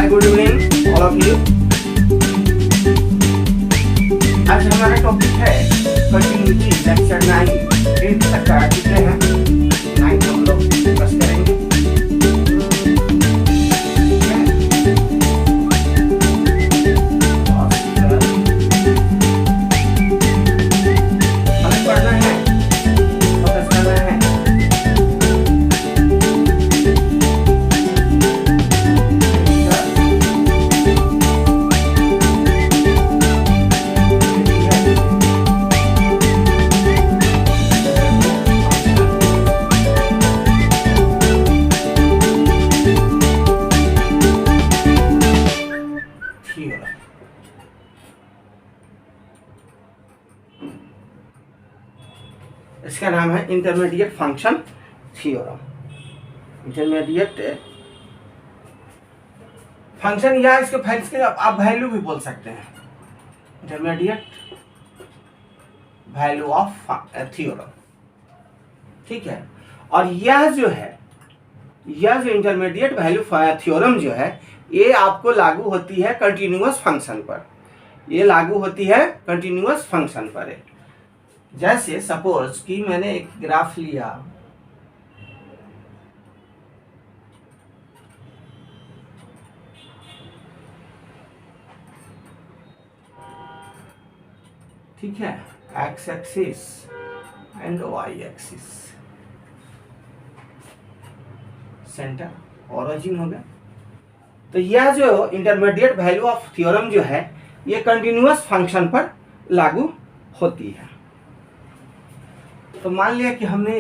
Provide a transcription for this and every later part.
Very good evening all of you. आज हमारा topic है कंटिन्यूटी लेक्चर 9 8 तक का चुके हैं। 9 हम लोग डिस्कस करेंगे। हमें पढ़ना है, फोकस करना है। इसका नाम है intermediate function theorem. Intermediate function या इसके आप वैल्यू भी बोल सकते हैं। इंटरमीडिएट वैल्यू ऑफ थ्योरम, ठीक है। और यह जो इंटरमीडिएट वैल्यू थ्योरम जो है, ये आपको लागू होती है कंटिन्यूअस फंक्शन पर। ये लागू होती है कंटिन्यूअस फंक्शन पर। जैसे सपोज कि मैंने एक ग्राफ लिया, ठीक है, x axis and y axis, centre origin हो गया। तो यह जो इंटरमीडिएट वैल्यू ऑफ थ्योरम जो है, ये कंटिन्यूअस फंक्शन पर लागू होती है। तो मान लिया कि हमने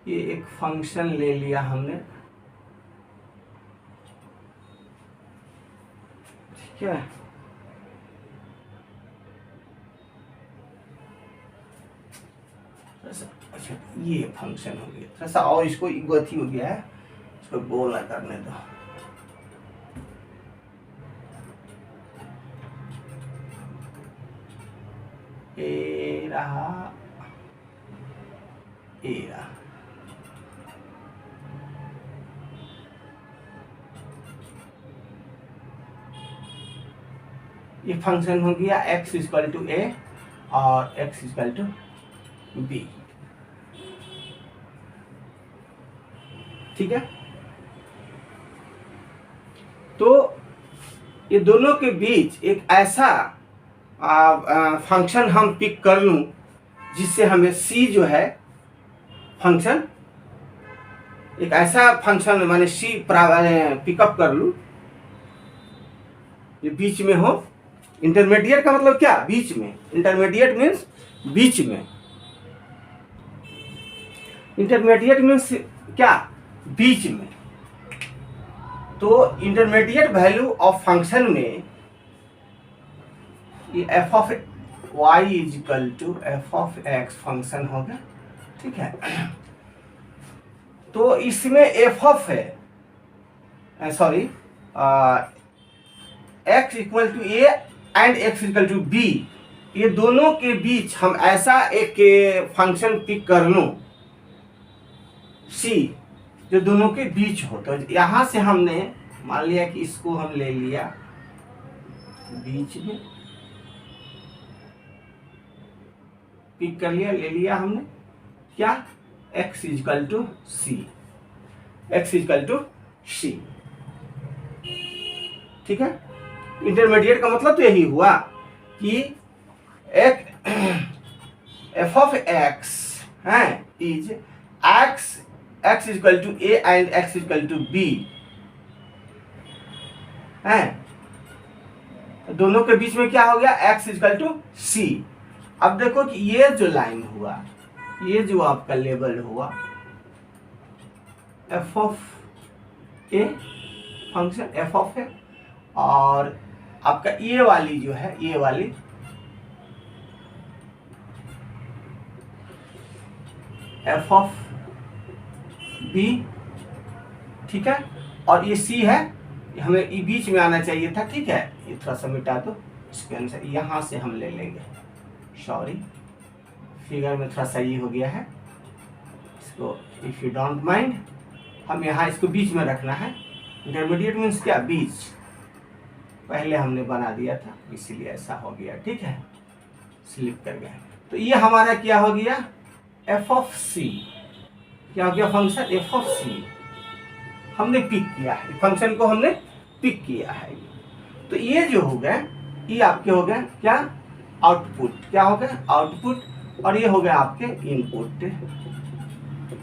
एक फंक्शन ले लिया हमने, ठीक है। अच्छा, ये फंक्शन हो गया थोड़ा सा, और इसको गति हो गया है, इसको गोला करने दो। ए रहा, ए रहा, ये फंक्शन हो गया x इक्वल टू ए और x इक्वल टू बी, ठीक है। तो ये दोनों के बीच एक ऐसा फंक्शन हम पिक कर लूं जिससे हमें c जो है फंक्शन, एक ऐसा फंक्शन माने c पिकअप कर लूं ये बीच में हो। इंटरमीडिएट का मतलब क्या? बीच में। इंटरमीडिएट मीन्स बीच में। इंटरमीडिएट मीन्स क्या? बीच में। तो इंटरमीडिएट वैल्यू ऑफ फंक्शन में ये f of y equal to f of x function होगा, ठीक है। तो इसमें एफ ऑफ है, sorry, x equal to a and x equal to b, ये दोनों के बीच हम ऐसा एक फंक्शन पिक कर लूं सी जो दोनों के बीच हो। तो यहां से हमने मान लिया कि इसको हम ले लिया बीच में, पिक कर लिया, ले लिया हमने क्या? x equal to C, x equal to C, ठीक है। इंटरमीडिएट का मतलब तो यही हुआ कि एक एफ ऑफ एक्स है is x equal to a and x equal to b है। दोनों के बीच में क्या हो गया? x equal to c. अब देखो कि ये जो लाइन हुआ, ये जो आपका लेवल हुआ F of A function F of A, और आपका ये वाली जो है, ये वाली एफ ऑफ बी, ठीक है। और ये सी है, हमें ये बीच में आना चाहिए था, ठीक है। ये थोड़ा सा मिटा दो, इसके आंसर यहां से हम ले लेंगे, सॉरी फिगर में थोड़ा सा ये हो गया है, इसको इफ यू डोंट माइंड हम यहाँ इसको बीच में रखना है। इंटरमीडिएट मीन्स क्या, बीच, पहले हमने बना दिया था इसीलिए ऐसा हो गया, ठीक है, स्लिप कर गया। तो ये हमारा क्या हो गया, एफ ऑफ सी, क्या हो गया फंक्शन एफ ऑफ सी, हमने पिक किया है फंक्शन को, हमने पिक किया है। तो ये जो हो गया ये आपके हो गया क्या, आउटपुट, क्या हो गया आउटपुट, और ये हो गया आपके इनपुट,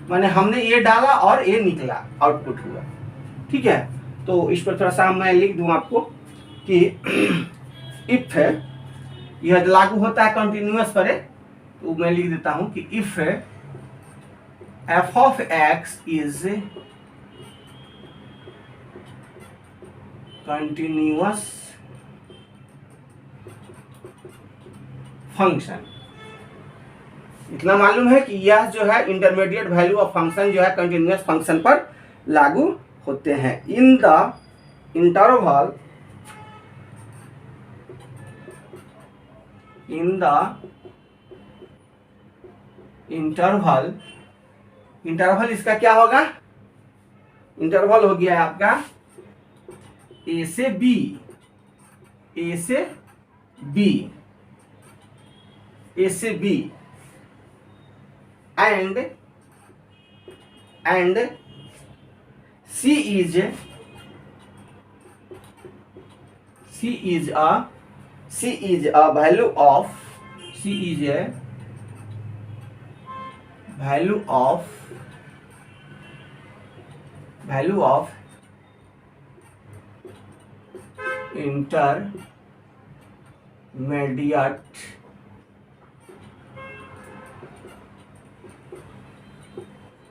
माने हमने ये डाला और ये निकला आउटपुट हुआ, ठीक है। तो इस पर थोड़ा सा मैं लिख दूं आपको कि इफ यह लागू होता है कंटिन्यूअस पर, तो मैं लिख देता हूं कि if F of X is continuous function, इतना मालूम है कि यह जो है इंटरमीडिएट वैल्यू ऑफ फंक्शन जो है कंटिन्यूअस फंक्शन पर लागू होते हैं। इन द इंटरवल इंटरवल इसका क्या होगा, इंटरवल हो गया है आपका ए से बी, ए से बी, ए से B, and C is a value of intermediate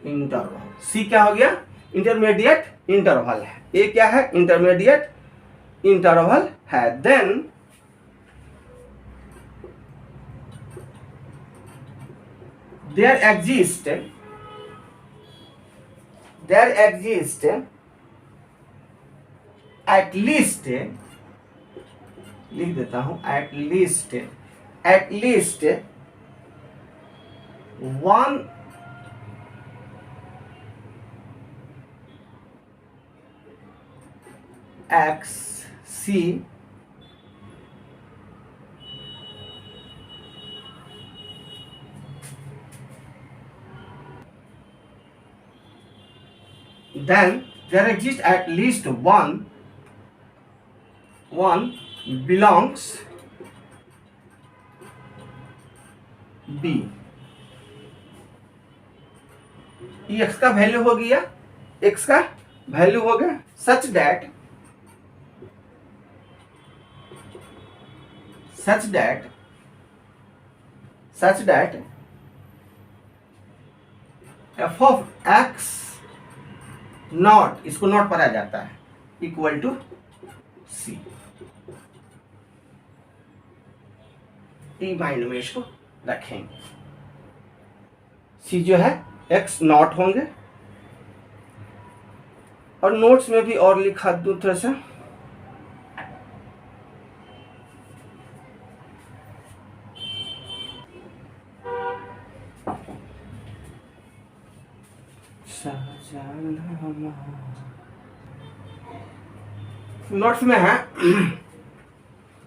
interval. C क्या हो गया, इंटरमीडिएट इंटरवल है, ये क्या है इंटरमीडिएट इंटरवल है। Then there exist at least, लिख देता हूं at least one X C then there exists at least one belongs B। X का वैल्यू हो गया, एक्स का वैल्यू हो गया such that f of x not, इसको नॉट पर आ जाता है, इक्वल टू सी। माइंड में इसको रखेंगे, सी जो है x नॉट होंगे, और नोट्स में भी और लिखा दूं थोड़ा सा, नोट्स में है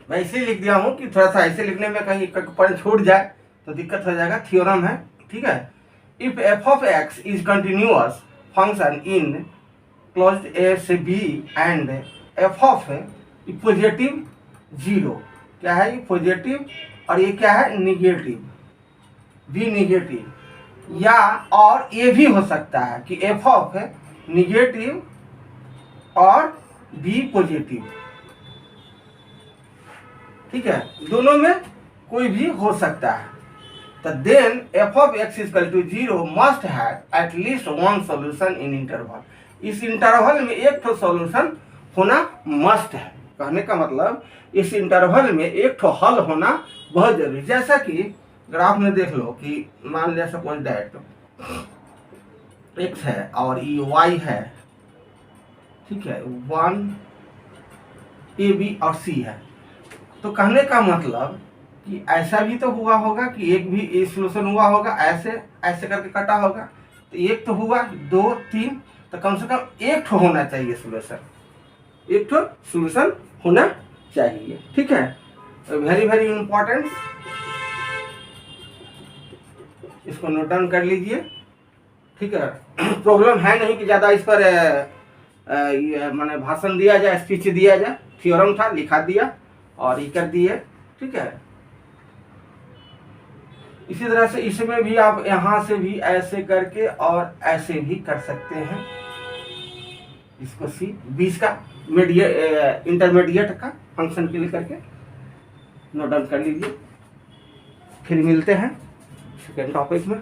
मैं इसे लिख दिया हूं कि थोड़ा सा ऐसे लिखने में कहीं पॉइंट छूट जाए तो दिक्कत हो जाएगा। थ्योरम है, ठीक है। If F of X is continuous function in closed A से B and F of positive zero, क्या है ये पॉजिटिव और ये क्या है निगेटिव, बी निगेटिव, या और ये भी हो सकता है कि एफ ऑफ निगेटिव और बी पॉजिटिव, ठीक है, दोनों में कोई भी हो सकता है। तो then f of x equal to zero must have at least one solution in interval. इस इंटरवल में एक तो सॉल्यूशन होना मस्ट है, कहने का मतलब इस इंटरवल में एक तो हल होना बहुत जरूरी। जैसा कि ग्राफ में देख लो कि मान लिया सपोज दैट एक्स है और ये वाई है, ठीक है, 1 ए बी और सी है, तो कहने का मतलब कि ऐसा भी तो हुआ होगा कि एक भी ए सोल्यूशन हुआ होगा, ऐसे ऐसे करके कटा होगा, तो एक तो हुआ, 2 3, तो कम से कम एक ठो होना चाहिए सोल्यूशन, एक ठो सोल्यूशन होना चाहिए। ठीक है, वेरी वेरी इंपॉर्टेंट, इसको नोट डाउन कर लीजिए। ठीक है, प्रॉब्लम है नहीं कि ज़्यादा इस पर माने भाषण दिया जाए, स्पीच दिया जाए, थ्योरम था लिखा दिया और ये कर दिए। ठीक है, इसी तरह से इसमें भी आप यहाँ से भी ऐसे करके और ऐसे भी कर सकते हैं। इसको सी 20 का इंटरमीडिएट का फंक्शन के लिए करके नोट डाउन कर लीजिए। फिर मिलते हैं सेकेंड टॉपिक में।